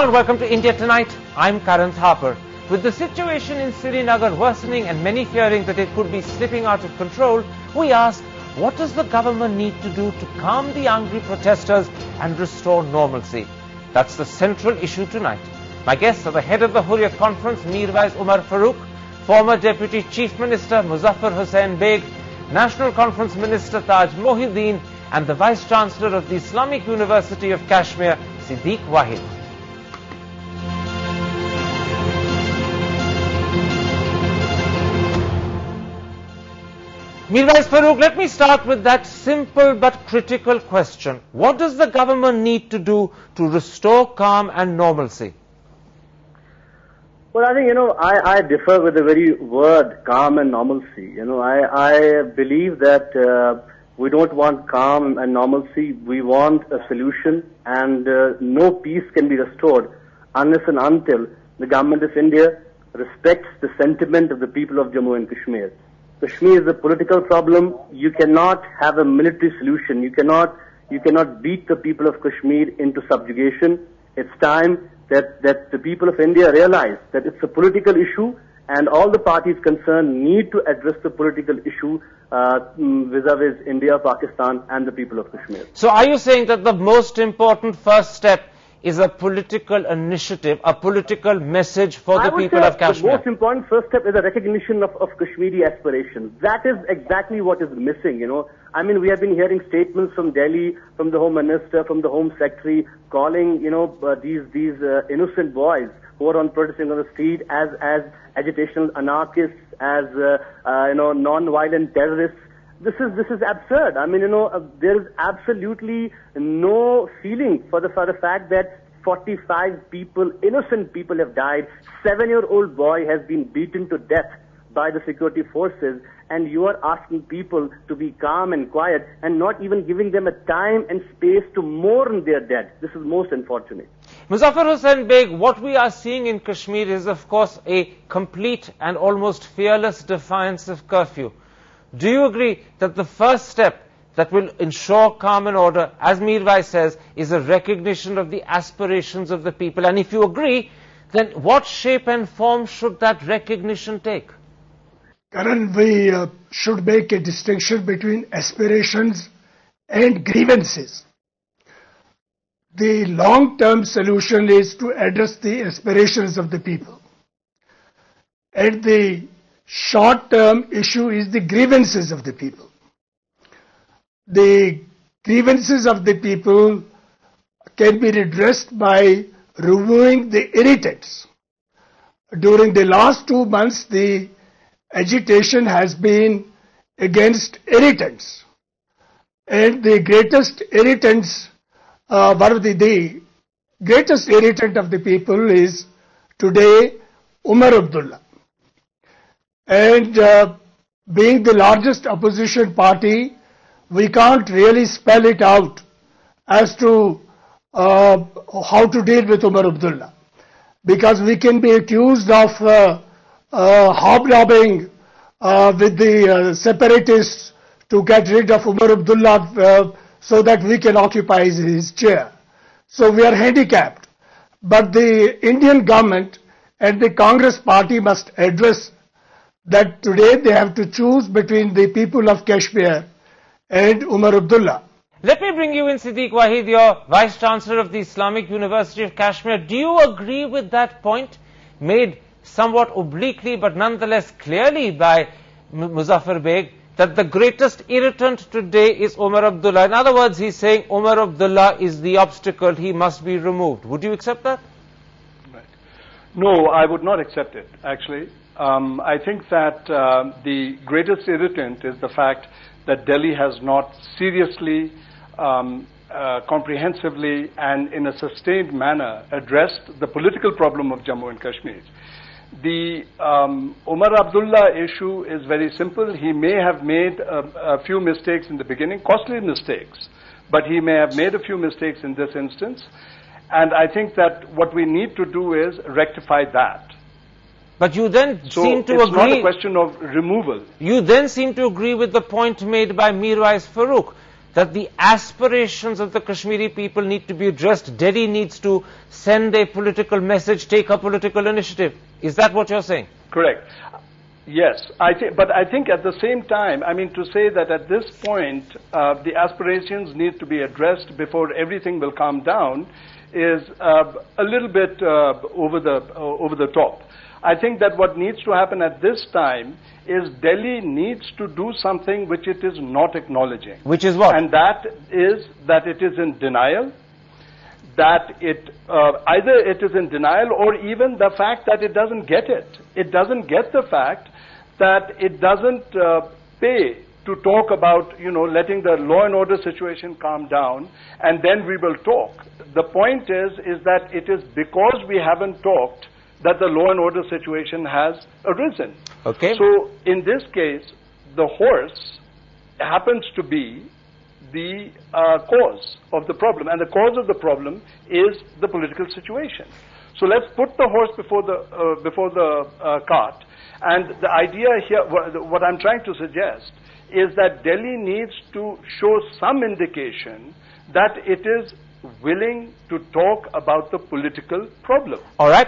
and welcome to India Tonight. I'm Karan Thapar. With the situation in Srinagar worsening and many fearing that it could be slipping out of control, we ask, what does the government need to do to calm the angry protesters and restore normalcy? That's the central issue tonight. My guests are the head of the Hurriyat Conference, Mirwaiz Umar Farooq, former Deputy Chief Minister Muzaffar Hussain Beg, National Conference Minister Taj Mohideen, and the Vice Chancellor of the Islamic University of Kashmir, Siddique Wahid. Mirwaiz Farooq, let me start with that simple but critical question. What does the government need to do to restore calm and normalcy? Well, I think, I differ with the very word calm and normalcy. I believe that we don't want calm and normalcy. We want a solution, and no peace can be restored unless and until the government of India respects the sentiment of the people of Jammu and Kashmir. Kashmir is a political problem. You cannot have a military solution. You cannot beat the people of Kashmir into subjugation. It's time that the people of India realize that it's a political issue, and all the parties concerned need to address the political issue vis-a-vis India, Pakistan, and the people of Kashmir. So are you saying that the most important first step is a political initiative, a political message for the people of Kashmir? The most important first step is a recognition of Kashmiri aspirations. That is exactly what is missing, I mean, we have been hearing statements from Delhi, from the Home Minister, from the Home Secretary, calling, these innocent boys who are protesting on the street as agitational anarchists, as, non-violent terrorists. This is absurd. I mean, there is absolutely no feeling for the fact that 45 people, innocent people have died. 7-year-old boy has been beaten to death by the security forces, and you are asking people to be calm and quiet and not even giving them a time and space to mourn their dead. This is most unfortunate. Muzaffar Hussain Beg, what we are seeing in Kashmir is, of course, a complete and almost fearless defiance of curfew. Do you agree that the first step that will ensure calm and order, as Mirwaiz says, is a recognition of the aspirations of the people? And if you agree, then what shape and form should that recognition take? Karan, we should make a distinction between aspirations and grievances. The long-term solution is to address the aspirations of the people. And the short-term issue is the grievances of the people. The grievances of the people can be redressed by removing the irritants. During the last 2 months, the agitation has been against irritants. And the greatest irritants, the greatest irritant of the people is today Umar Abdullah. And being the largest opposition party, we can't really spell it out as to how to deal with Umar Abdullah, because we can be accused of hobnobbing with the separatists to get rid of Umar Abdullah so that we can occupy his chair. So we are handicapped. But the Indian government and the Congress party must address that today they have to choose between the people of Kashmir and Umar Abdullah. Let me bring you in, Siddique Wahid, your Vice Chancellor of the Islamic University of Kashmir. Do you agree with that point made somewhat obliquely but nonetheless clearly by Muzaffar Beg, that the greatest irritant today is Umar Abdullah? In other words, he's saying Umar Abdullah is the obstacle, he must be removed. Would you accept that? Right. No, I would not accept it, actually. I think that the greatest irritant is the fact that Delhi has not seriously, comprehensively, and in a sustained manner addressed the political problem of Jammu and Kashmir. The Umar Abdullah issue is very simple. He may have made a few mistakes in the beginning, costly mistakes, but he may have made a few mistakes in this instance. And I think that what we need to do is rectify that. But you then seem to agree... So it's not a question of removal. You then seem to agree with the point made by Mirwaiz Farooq, that the aspirations of the Kashmiri people need to be addressed. Delhi needs to send a political message, take a political initiative. Is that what you're saying? Correct. Yes, but I think at the same time, I mean, to say that at this point the aspirations need to be addressed before everything will calm down is a little bit over the top. I think that what needs to happen at this time is Delhi needs to do something which it is not acknowledging. Which is what? And that is that it is in denial, that it either it is in denial or even the fact that it doesn't get it. It doesn't get the fact that it doesn't pay to talk about, letting the law and order situation calm down, and then we will talk. The point is that it is because we haven't talked that the law and order situation has arisen. Okay. So in this case, the horse happens to be the cause of the problem, and the cause of the problem is the political situation. So let's put the horse before the cart. And the idea here, what I'm trying to suggest, is that Delhi needs to show some indication that it is willing to talk about the political problem. All right.